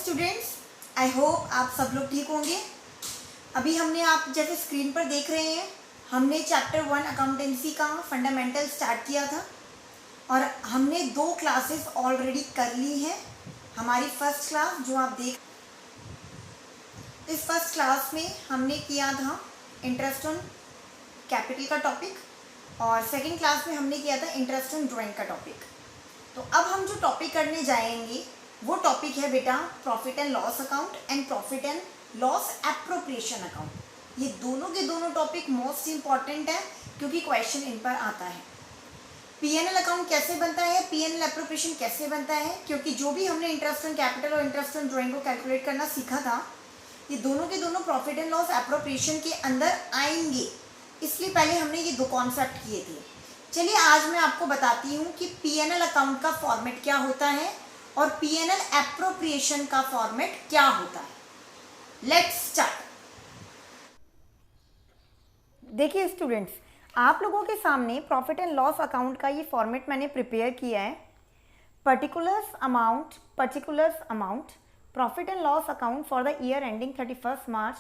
Students, I hope आप सब लोग ठीक होंगे। अभी हमने आप जैसे स्क्रीन पर देख रहे हैं, हमने चैप्टर 1 अकाउंटेंसी का फंडामेंटल स्टार्ट किया था और हमने 2 क्लासेस ऑलरेडी कर ली हैं। हमारी फर्स्ट क्लास जो आप देख, इस फर्स्ट क्लास में हमने किया था इंटरेस्ट ऑन कैपिटल का टॉपिक और सेकंड क्लास में हमने किया था इंटरेस्ट ऑन ड्राइंग का टॉपिक। तो अब हम जो टॉपिक करने जाएंगे वो टॉपिक है बेटा profit and loss account and profit and loss appropriation account. ये दोनों के दोनों टॉपिक मोस्ट इंपॉर्टेंट है क्योंकि क्वेश्चन इन पर आता है। पीएनएल अकाउंट कैसे बनता है, पीएनएल एप्रोप्रिएशन कैसे बनता है, क्योंकि जो भी हमने इंटरेस्ट ऑन कैपिटल और इंटरेस्ट ऑन ड्राइंग को कैलकुलेट करना सीखा था, ये दोनों के दोनों प्रॉफिट एंड लॉस एप्रोप्रिएशन के अंदर आएंगे। इसलिए पहले हमने ये 2 कॉन्सेप्ट किए थे। चलिए आज मैं आपको बताती हूँ कि पीएनएल अकाउंट का फॉर्मेट क्या होता है और पीएनएल एप्रोप्रिएशन का फॉर्मेट क्या होता है। Let's start. देखिए स्टूडेंट्स, आप लोगों के सामने प्रॉफिट एंड लॉस अकाउंट का ये फॉर्मेट मैंने प्रिपेयर किया है। Particulars amount profit and loss account for the year ending 31 March,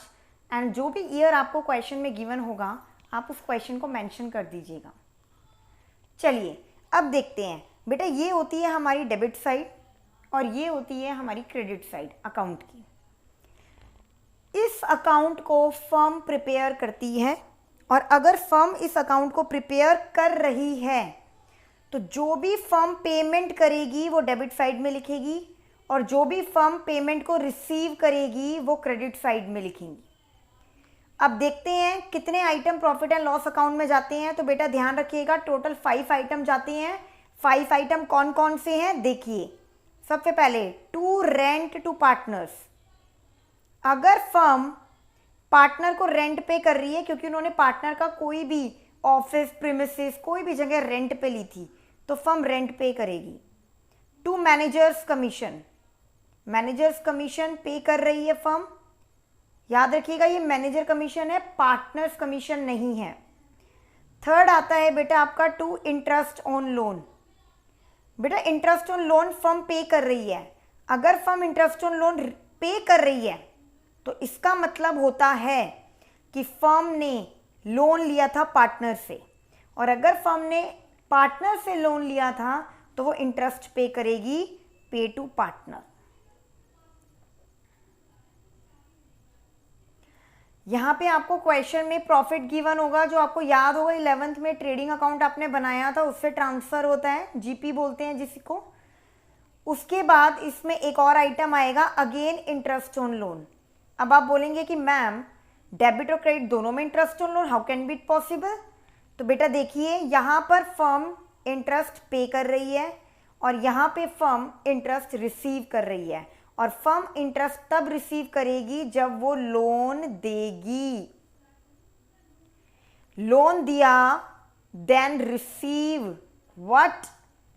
and जो भी ईयर आपको क्वेश्चन में गिवन होगा आप उस क्वेश्चन को मेंशन कर दीजिएगा। चलिए अब देखते हैं बेटा, ये होती है हमारी डेबिट साइड और ये होती है हमारी क्रेडिट साइड अकाउंट की। इस अकाउंट को फर्म प्रिपेयर करती है और अगर फर्म इस अकाउंट को प्रिपेयर कर रही है तो जो भी फर्म पेमेंट करेगी वो डेबिट साइड में लिखेगी और जो भी फर्म पेमेंट को रिसीव करेगी वो क्रेडिट साइड में लिखेंगी। अब देखते हैं कितने item profit and loss account में जाते हैं। तो बेटा ध्यान रखिएगा, टोटल 5 आइटम जाते हैं। 5 आइटम कौन कौन से हैं देखिए। सबसे पहले टू रेंट टू पार्टनर्स। अगर फर्म पार्टनर को रेंट पे कर रही है क्योंकि उन्होंने पार्टनर का कोई भी ऑफिस प्रीमिसेस कोई भी जगह रेंट पे ली थी तो फर्म रेंट पे करेगी। To managers commission, managers commission pay कर रही है फर्म। याद रखिएगा ये मैनेजर कमीशन है, पार्टनर्स कमीशन नहीं है। थर्ड आता है बेटा आपका टू इंटरेस्ट ऑन लोन। बेटा interest on loan firm pay कर रही है। अगर फर्म इंटरेस्ट ऑन लोन पे कर रही है तो इसका मतलब होता है कि फर्म ने लोन लिया था पार्टनर से, और अगर फर्म ने पार्टनर से लोन लिया था तो वो इंटरेस्ट पे करेगी, पे टू पार्टनर। यहाँ पे आपको क्वेश्चन में प्रॉफिट गिवन होगा, जो आपको याद होगा 11th में ट्रेडिंग अकाउंट आपने बनाया था उससे ट्रांसफर होता है, जीपी बोलते हैं जिसको। उसके बाद इसमें एक और आइटम आएगा अगेन इंटरेस्ट ऑन लोन। अब आप बोलेंगे कि मैम डेबिट और क्रेडिट दोनों में interest on loan, how can be it possible. तो बेटा देखिए यहाँ पर फर्म इंटरेस्ट पे कर रही है और यहाँ पे फर्म इंटरेस्ट रिसीव कर रही है, और फर्म इंटरेस्ट तब रिसीव करेगी जब वो लोन देगी। लोन दिया then receive what,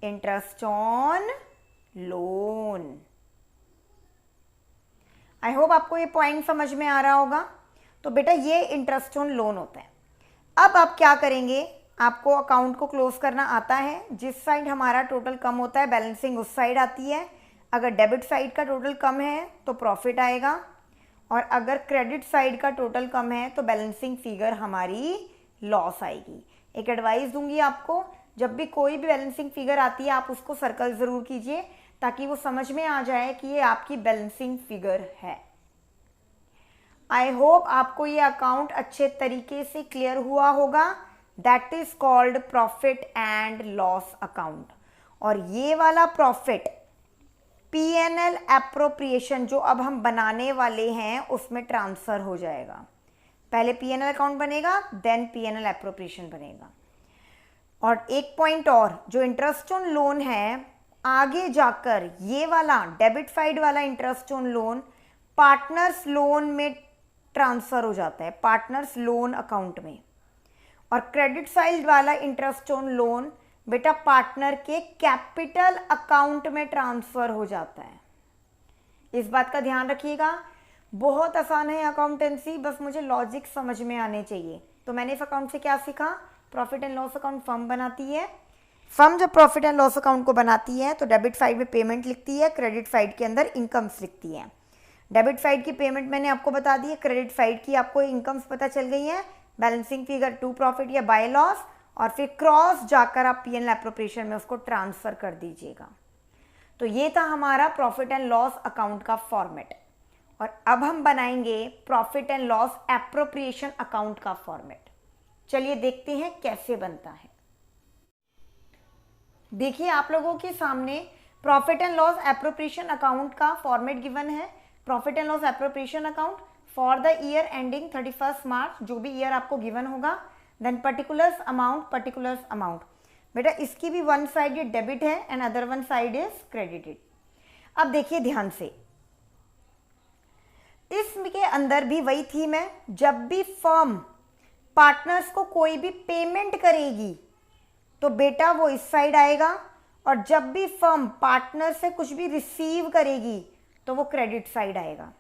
interest on loan. I hope आपको ये पॉइंट समझ में आ रहा होगा। तो बेटा ये इंटरेस्ट ऑन लोन होता है। अब आप क्या करेंगे, आपको अकाउंट को क्लोज करना आता है। जिस साइड हमारा टोटल कम होता है बैलेंसिंग उस साइड आती है। अगर डेबिट साइड का टोटल कम है तो प्रॉफिट आएगा, और अगर क्रेडिट साइड का टोटल कम है तो बैलेंसिंग फिगर हमारी लॉस आएगी। एक एडवाइस दूंगी आपको, जब भी कोई भी बैलेंसिंग फिगर आती है आप उसको सर्कल ज़रूर कीजिए ताकि वो समझ में आ जाए कि ये आपकी बैलेंसिंग फिगर है। आई होप आपको ये अकाउंट अच्छे तरीके से क्लियर हुआ होगा। That is called profit and loss account. और ये वाला प्रॉफिट पीएनएल एप्रोप्रिएशन जो अब हम बनाने वाले हैं उसमें ट्रांसफर हो जाएगा। पहले पीएनएल अकाउंट बनेगा देन पीएनएल एप्रोप्रिएशन बनेगा। और एक पॉइंट और, जो इंटरेस्ट ऑन लोन है आगे जाकर ये वाला डेबिट साइड वाला interest on loan partners loan में ट्रांसफर हो जाता है, पार्टनर्स लोन अकाउंट में। और क्रेडिट साइड वाला इंटरेस्ट ऑन लोन बेटा पार्टनर के कैपिटल अकाउंट में ट्रांसफर हो जाता है। इस बात का ध्यान रखिएगा। बहुत आसान है अकाउंटेंसी, बस मुझे लॉजिक समझ में आने चाहिए। तो मैंने इस अकाउंट से क्या सीखा, profit and loss account firm बनाती है। फर्म जब प्रॉफिट एंड लॉस अकाउंट को बनाती है तो डेबिट साइड में पेमेंट लिखती है, क्रेडिट साइड के अंदर इनकम्स लिखती है। डेबिट साइड की पेमेंट मैंने आपको बता दी है, क्रेडिट साइड की आपको इनकम्स पता चल गई हैं, बैलेंसिंग फिगर टू प्रॉफिट या बाय लॉस, और फिर क्रॉस जाकर आप P&L एप्रोप्रिएशन में उसको ट्रांसफर कर दीजिएगा। तो ये था हमारा प्रॉफिट एंड लॉस अकाउंट का फॉर्मेट। और अब हम बनाएंगे profit and loss appropriation account का फॉर्मेट। चलिए देखते हैं कैसे बनता है। देखिए आप लोगों के सामने profit and loss appropriation account का फॉर्मेट गिवन है। Profit and loss appropriation account for the year ending 31 मार्च, जो भी ईयर आपको गिवन होगा, देन पर्टिकुलर्स अमाउंट। बेटा इसकी भी वन साइड ये डेबिट है and other one side is credited. अब देखिए ध्यान से, इसके अंदर भी वही थीम है, जब भी फर्म पार्टनर्स को कोई भी पेमेंट करेगी तो बेटा वो इस साइड आएगा, और जब भी फर्म पार्टनर से कुछ भी रिसीव करेगी तो वो क्रेडिट साइड आएगा।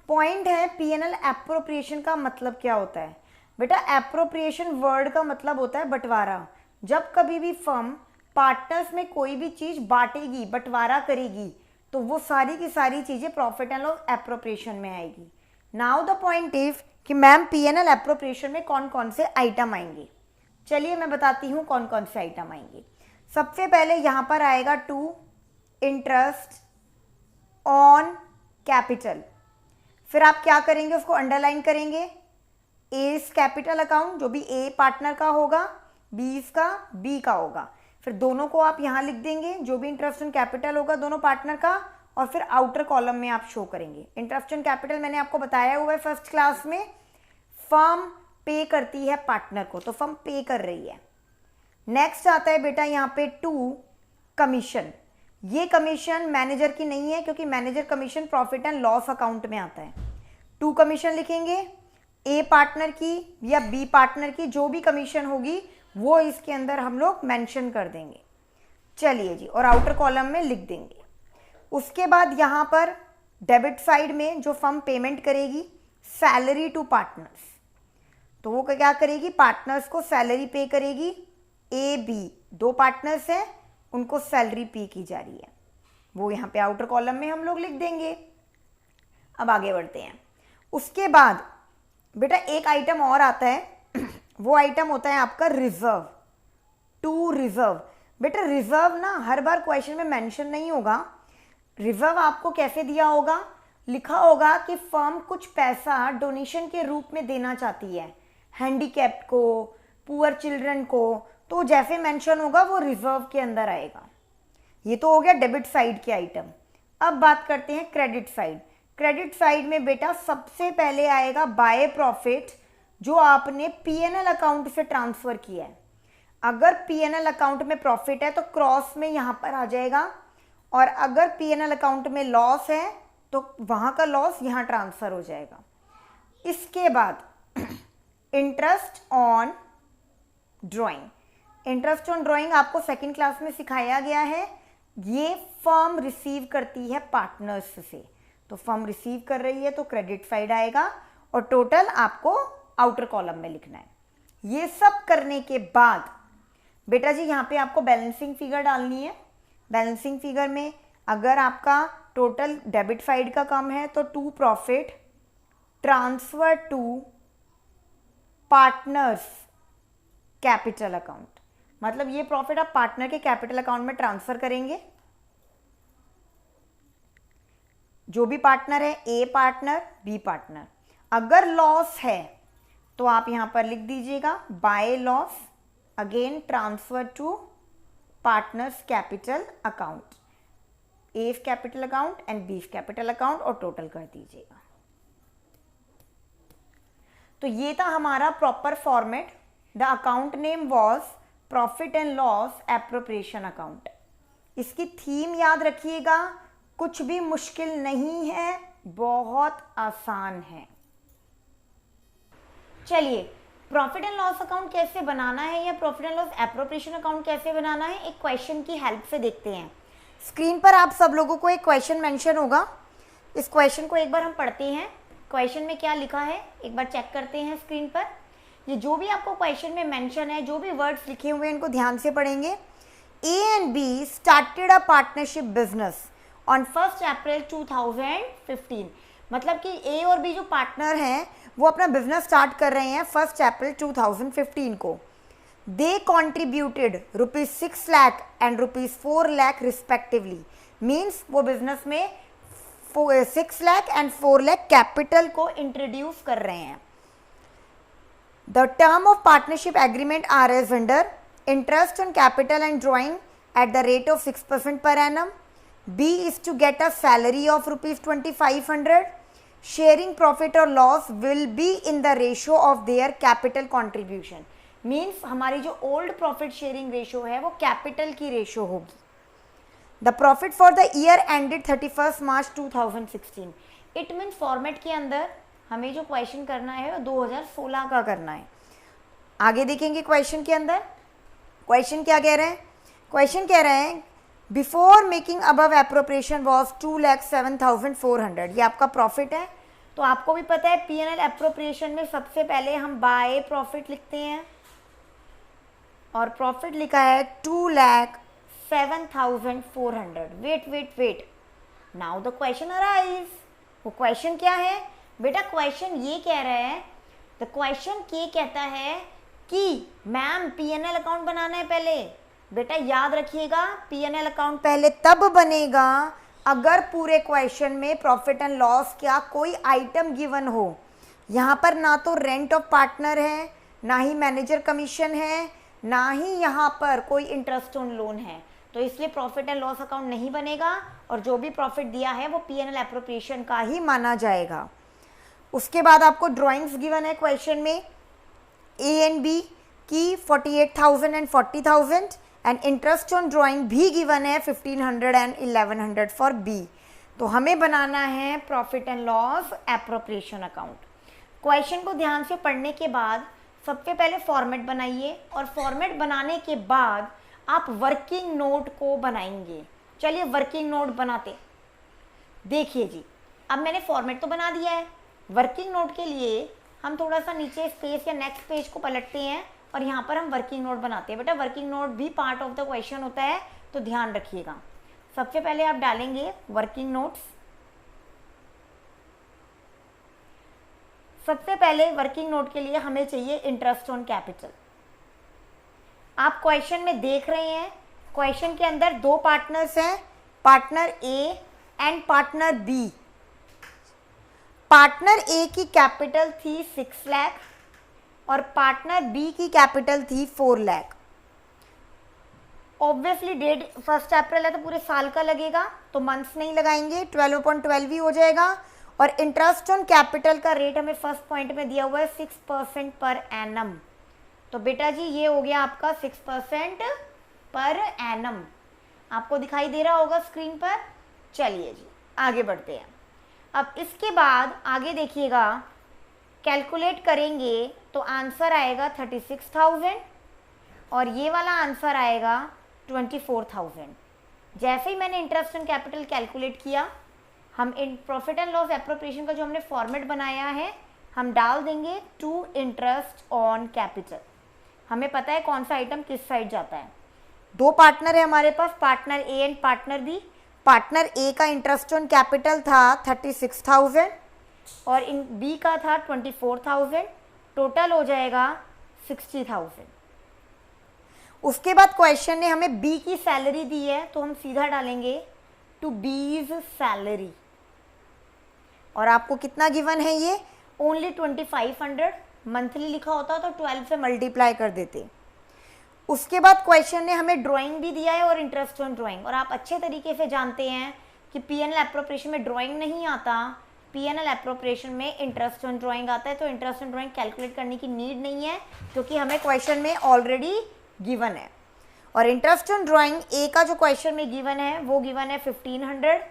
पॉइंट है P&L एप्रोप्रिएशन का मतलब क्या होता है। बेटा एप्रोप्रिएशन वर्ड का मतलब होता है बंटवारा। जब कभी भी फर्म पार्टनर्स में कोई भी चीज बांटेगी, बंटवारा करेगी, तो वो सारी की सारी चीजें प्रॉफिट एंड लॉस एप्रोप्रिएशन में आएगी। नाउ द पॉइंट इज कि मैम P&L एप्रोप्रिएशन में कौन कौन से आइटम आएंगे। चलिए मैं बताती हूँ कौन कौन से आइटम आएंगे। सबसे पहले यहाँ पर आएगा टू इंटरेस्ट ऑन कैपिटल। फिर आप क्या करेंगे, उसको अंडरलाइन करेंगे। ए कैपिटल अकाउंट, जो भी ए पार्टनर का होगा, बी का बी का होगा। फिर दोनों को आप यहाँ लिख देंगे, जो भी इंटरेस्ट ऑन कैपिटल होगा दोनों पार्टनर का, और फिर आउटर कॉलम में आप शो करेंगे। इंटरेस्ट ऑन कैपिटल मैंने आपको बताया हुआ है फर्स्ट क्लास में, फर्म पे करती है पार्टनर को, तो फर्म पे कर रही है। नेक्स्ट आता है बेटा यहाँ पे टू कमीशन। ये कमीशन मैनेजर की नहीं है, क्योंकि manager commission profit and loss account में आता है। टू कमीशन लिखेंगे, ए पार्टनर की या बी पार्टनर की जो भी कमीशन होगी वो इसके अंदर हम लोग मेंशन कर देंगे। चलिए जी, और आउटर कॉलम में लिख देंगे। उसके बाद यहाँ पर डेबिट साइड में जो फर्म पेमेंट करेगी, सैलरी टू पार्टनर्स, तो वो क्या करेगी, पार्टनर्स को सैलरी पे करेगी। ए बी दो पार्टनर्स हैं, उनको सैलरी पे की जा रही है, वो यहाँ पे आउटर कॉलम में हम लोग लिख देंगे। अब आगे बढ़ते हैं। उसके बाद बेटा एक आइटम और आता है, वो आइटम होता है आपका रिजर्व। To reserve. बेटा रिजर्व ना हर बार क्वेश्चन में मेंशन नहीं होगा। रिजर्व आपको कैसे दिया होगा, लिखा होगा कि फर्म कुछ पैसा डोनेशन के रूप में देना चाहती है हैंडीकैप्ड को, पुअर चिल्ड्रन को, तो जैसे मेंशन होगा वो रिजर्व के अंदर आएगा। ये तो हो गया डेबिट साइड के आइटम। अब बात करते हैं क्रेडिट साइड। क्रेडिट साइड में बेटा सबसे पहले आएगा बाय प्रॉफिट, जो आपने P&L अकाउंट से ट्रांसफर किया है। अगर P&L अकाउंट में प्रॉफिट है तो क्रॉस में यहाँ पर आ जाएगा, और अगर P&L अकाउंट में लॉस है तो वहाँ का लॉस यहाँ ट्रांसफर हो जाएगा। इसके बाद interest on drawing. Interest on drawing आपको सेकंड क्लास में सिखाया गया है। ये फर्म रिसीव करती है पार्टनर्स से, तो फर्म रिसीव कर रही है तो क्रेडिट साइड आएगा, और टोटल आपको आउटर कॉलम में लिखना है। ये सब करने के बाद बेटा जी यहाँ पे आपको बैलेंसिंग फिगर डालनी है। बैलेंसिंग फिगर में अगर आपका टोटल डेबिट साइड का कम है तो to profit transfer to partners capital account, मतलब ये प्रॉफिट आप पार्टनर के कैपिटल अकाउंट में ट्रांसफर करेंगे। जो भी पार्टनर है, ए पार्टनर बी पार्टनर। अगर लॉस है तो आप यहां पर लिख दीजिएगा by loss, again transfer to partners capital account, A capital account and B capital account, और टोटल कर दीजिएगा। तो ये था हमारा proper format. The account name was profit and loss appropriation account. इसकी थीम याद रखिएगा, कुछ भी मुश्किल नहीं है, बहुत आसान है। चलिए प्रॉफिट एंड लॉस अकाउंट कैसे बनाना है या profit and loss appropriation account कैसे बनाना है, एक क्वेश्चन की हेल्प से देखते हैं। स्क्रीन पर आप सब लोगों को एक क्वेश्चन मेंशन होगा। इस क्वेश्चन को एक बार हम पढ़ते हैं। क्वेश्चन में क्या लिखा है एक बार चेक करते हैं स्क्रीन पर। ये जो भी आपको क्वेश्चन में मेंशन है, जो भी वर्ड्स लिखे हुए हैं, इनको ध्यान से पढ़ेंगे। A and B started a partnership business on 1st April 2015. मतलब कि ए और बी जो पार्टनर हैं वो अपना बिजनेस स्टार्ट कर रहे हैं 1 अप्रैल 2015 को। They contributed ₹6 lakh and ₹4 lakh respectively, means वो बिजनेस में 6 लाख एंड 4 लाख कैपिटल को इंट्रोड्यूस कर रहे हैं। The term of partnership agreement are as under interest on capital and drawing at the rate of 6% per annum. B is to get a salary of ₹2,500. Sharing profit or loss will be in the ratio of their capital contribution. Means हमारी जो old profit sharing ratio है वो capital की ratio होगी। The profit for the year ended 31st March 2016. It means format के अंदर हमें जो क्वेश्चन करना है वो 2016 का करना है। आगे देखेंगे क्वेश्चन के अंदर क्वेश्चन क्या कह रहे हैं। क्वेश्चन कह रहे हैं before making above appropriation was 2,07,400। ये आपका प्रॉफिट है। तो आपको भी पता है P&L एप्रोप्रिएशन में सबसे पहले हम बाय प्रॉफिट लिखते हैं और प्रॉफिट लिखा है 2,07,400। Wait now the question arise. वो क्वेश्चन क्या है बेटा? क्वेश्चन ये कह रहा है, द क्वेश्चन के कहता है कि मैम P&L अकाउंट बनाना है पहले। बेटा याद रखिएगा P&L अकाउंट पहले तब बनेगा अगर पूरे क्वेश्चन में प्रॉफिट एंड लॉस क्या कोई आइटम गिवन हो। यहाँ पर ना तो रेंट ऑफ पार्टनर है, ना ही मैनेजर कमीशन है, ना ही यहाँ पर कोई इंटरेस्ट ऑन लोन है। तो इसलिए प्रॉफिट एंड लॉस अकाउंट नहीं बनेगा और जो भी प्रॉफिट दिया है वो P&L एप्रोप्रिएशन का ही माना जाएगा। उसके बाद आपको ड्राइंग्स गिवन है क्वेश्चन में ए एंड बी की 48,000 and 40,000 and interest on drawing भी गिवन है 1,500 एंड 1,100 फॉर बी। तो हमें बनाना है profit and loss appropriation account. Question को ध्यान से पढ़ने के बाद सबसे पहले फॉर्मेट बनाइए और फॉर्मेट बनाने के बाद आप वर्किंग नोट को बनाएंगे। चलिए वर्किंग नोट बनाते। देखिए जी, अब मैंने फॉर्मेट तो बना दिया है। वर्किंग नोट के लिए हम थोड़ा सा नीचे स्पेस या नेक्स्ट पेज को पलटते हैं और यहाँ पर हम वर्किंग नोट बनाते हैं। बेटा वर्किंग नोट भी पार्ट ऑफ द क्वेश्चन होता है, तो ध्यान रखिएगा। सबसे पहले आप डालेंगे वर्किंग नोट्स। सबसे पहले वर्किंग नोट के लिए हमें चाहिए इंटरेस्ट ऑन कैपिटल। आप क्वेश्चन में देख रहे हैं क्वेश्चन के अंदर दो पार्टनर्स हैं, partner A and partner B. Partner A की कैपिटल थी 6 लाख और पार्टनर बी की कैपिटल थी 4 लाख। ऑब्वियसली डेट 1 अप्रैल है तो पूरे साल का लगेगा, तो मंथ्स नहीं लगाएंगे, 12/12 ही हो जाएगा। और इंटरेस्ट ऑन कैपिटल का रेट हमें फर्स्ट पॉइंट में दिया हुआ है 6% पर एनम। तो बेटा जी ये हो गया आपका 6% पर एनम। आपको दिखाई दे रहा होगा स्क्रीन पर। चलिए जी आगे बढ़ते हैं। अब इसके बाद आगे देखिएगा, कैलकुलेट करेंगे तो आंसर आएगा 36,000 और ये वाला आंसर आएगा 24,000। जैसे ही मैंने इंटरेस्ट ऑन कैपिटल कैलकुलेट किया, हम in profit and loss appropriation का जो हमने फॉर्मेट बनाया है हम डाल देंगे टू इंटरेस्ट ऑन कैपिटल। हमें पता है कौन सा आइटम किस साइड जाता है। दो पार्टनर है हमारे पास, partner A and partner B. Partner A का इंटरेस्ट ऑन कैपिटल था 36,000 और इन बी का था 24,000। टोटल हो जाएगा 60,000। उसके बाद क्वेश्चन ने हमें बी की सैलरी दी है तो हम सीधा डालेंगे टू बीज सैलरी। और आपको कितना गिवन है ये? ओनली 2500। मंथली लिखा होता तो 12 से मल्टीप्लाई कर देते। उसके बाद क्वेश्चन ने हमें ड्राइंग भी दिया है और इंटरेस्ट ऑन ड्राइंग। और आप अच्छे तरीके से जानते हैं कि P&L एप्रोप्रिएशन में ड्राइंग नहीं आता, P&L एप्रोप्रिएशन में इंटरेस्ट ऑन ड्राइंग आता है। तो इंटरेस्ट ऑन ड्राइंग कैलकुलेट करने की नीड नहीं है क्योंकि हमें क्वेश्चन में ऑलरेडी गिवन है। और इंटरेस्ट ऑन ड्राइंग ए का जो क्वेश्चन में गिवन है वो गिवन है 1500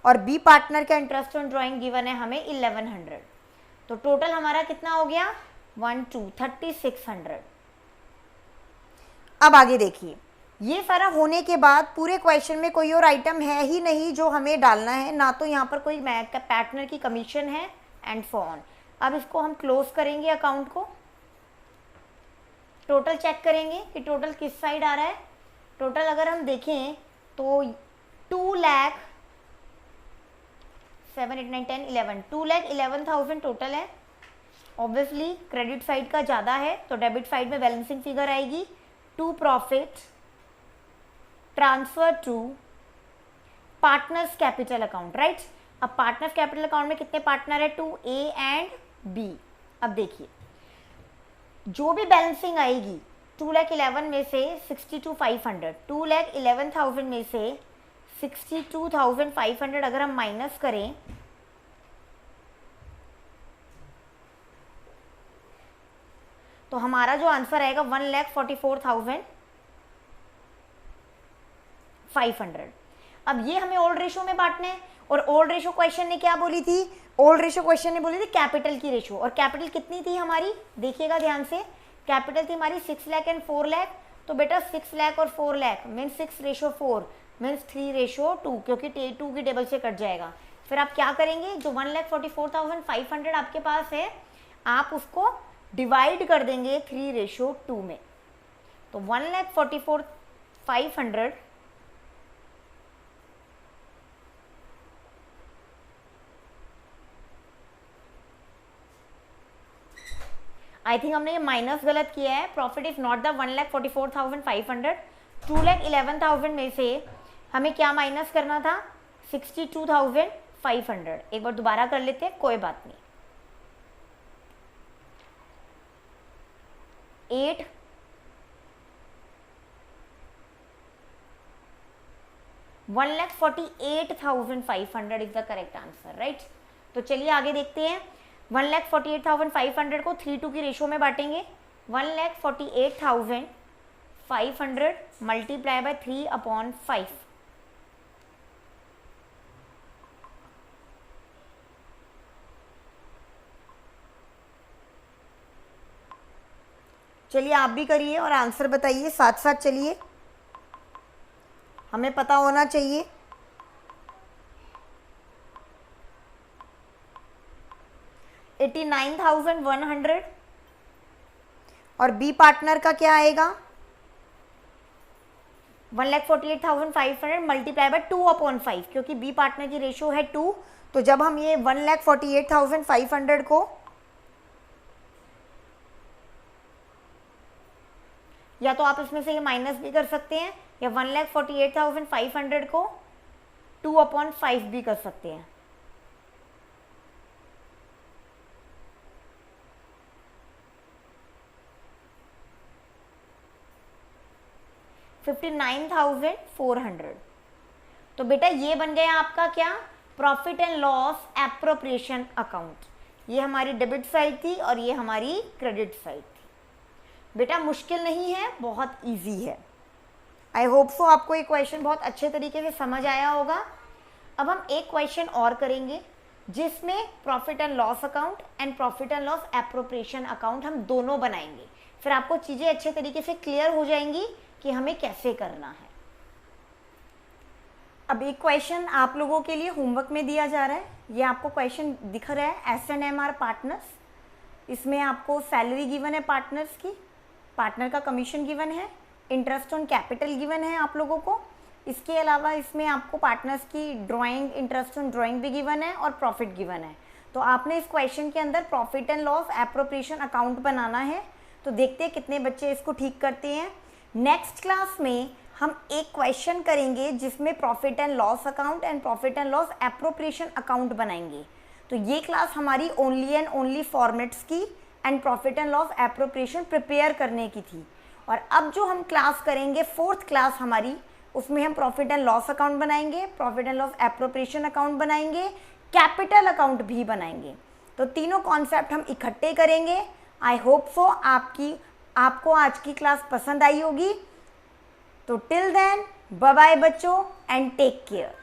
और बी पार्टनर का इंटरेस्ट ऑन ड्राइंग गिवन है हमें 1100। तो टोटल हमारा कितना हो गया? 3600। अब आगे देखिए, ये सारा होने के बाद पूरे क्वेश्चन में कोई और आइटम है ही नहीं जो हमें डालना है, ना तो यहाँ पर कोई पार्टनर की कमीशन है एंड सो ऑन। अब इसको हम क्लोज करेंगे अकाउंट को। टोटल चेक करेंगे कि टोटल किस साइड आ रहा है। टोटल अगर हम देखें तो 7, 8, 9, 10, 11, 2,11,000 टोटल है। ऑब्वियसली क्रेडिट साइड का ज़्यादा है तो डेबिट साइड में बैलेंसिंग फिगर आएगी, to profit transfer to partners capital account, right. अब पार्टनर्स कैपिटल अकाउंट में कितने पार्टनर है, 2 A एंड B। अब देखिए जो भी बैलेंसिंग आएगी 2,11,000 में से 62,500, 2,11,000 में से 62,500 अगर हम माइनस करें तो हमारा जो आंसर आएगा 1,44,500। अब ये हमें ओल्ड रेशो में बांटना है और ओल्ड रेशो क्वेश्चन ने क्या बोली थी, ओल्ड रेशो क्वेश्चन ने बोली थी कैपिटल की रेशो, और कैपिटल कितनी थी हमारी, देखिएगा ध्यान से, कैपिटल थी हमारी 6 लाख एंड 4 लाख। तो बेटा 6 लाख और 4 लाख मीन्स 6:4 मीन्स 3:2, क्योंकि 2 की टेबल से कट जाएगा। फिर आप क्या करेंगे, जो 1,44,500 आपके पास है आप उसको डिवाइड कर देंगे 3:2 में। तो 1,44,500 आई थिंक हमने ये माइनस गलत किया है। प्रॉफिट इज नॉट द 1,44,500, 2,11,000 में से हमें क्या माइनस करना था, 62,500। एक बार दोबारा कर लेते हैं, कोई बात नहीं। 1,48,500 is the correct answer, right. तो चलिए आगे देखते हैं। 1,48,500 को 3:2 की रेशो में बांटेंगे। 1,48,500 मल्टीप्लाई बाय 3/5। चलिए आप भी करिए और आंसर बताइए, साथ साथ चलिए, हमें पता होना चाहिए। $89,100 और बी पार्टनर का क्या आएगा, 1,48,500 मल्टीप्लाई बाय 2/5, क्योंकि बी पार्टनर की रेशो है 2। तो जब हम ये 1,48,500 को, या तो आप इसमें से ये माइनस भी कर सकते हैं या 1,48,500 को 2/5 भी कर सकते हैं। $59,400। तो बेटा ये बन गया आपका क्या, profit and loss appropriation account. ये हमारी डेबिट साइड थी और ये हमारी क्रेडिट साइड थी। बेटा मुश्किल नहीं है, बहुत इजी है। आई होप सो आपको ये क्वेश्चन बहुत अच्छे तरीके से समझ आया होगा। अब हम एक क्वेश्चन और करेंगे जिसमें profit and loss account and profit and loss appropriation account हम दोनों बनाएंगे। फिर आपको चीज़ें अच्छे तरीके से क्लियर हो जाएंगी कि हमें कैसे करना है। अब एक क्वेश्चन आप लोगों के लिए होमवर्क में दिया जा रहा है। ये आपको क्वेश्चन दिख रहा है, S&M पार्टनर्स। इसमें आपको सैलरी गिवन है पार्टनर्स की, पार्टनर का कमीशन गिवन है, इंटरेस्ट ऑन कैपिटल गिवन है आप लोगों को। इसके अलावा इसमें आपको पार्टनर्स की ड्राइंग, इंटरेस्ट ऑन ड्राइंग भी गिवन है और प्रॉफिट गिवन है। तो आपने इस क्वेश्चन के अंदर profit and loss appropriation account बनाना है। तो देखते हैं कितने बच्चे इसको ठीक करते हैं। नेक्स्ट क्लास में हम एक क्वेश्चन करेंगे जिसमें profit and loss account and profit and loss appropriation account बनाएंगे। तो ये क्लास हमारी ओनली एंड ओनली फॉर्मेट्स की and profit and loss appropriation prepare करने की थी। और अब जो हम क्लास करेंगे, 4th क्लास हमारी, उसमें हम प्रॉफिट एंड लॉस अकाउंट बनाएंगे, profit and loss appropriation account बनाएंगे, कैपिटल अकाउंट भी बनाएंगे। तो तीनों कॉन्सेप्ट हम इकट्ठे करेंगे। आई होप सो आपको आज की क्लास पसंद आई होगी। तो टिल देन बाय बाय बच्चों एंड टेक केयर।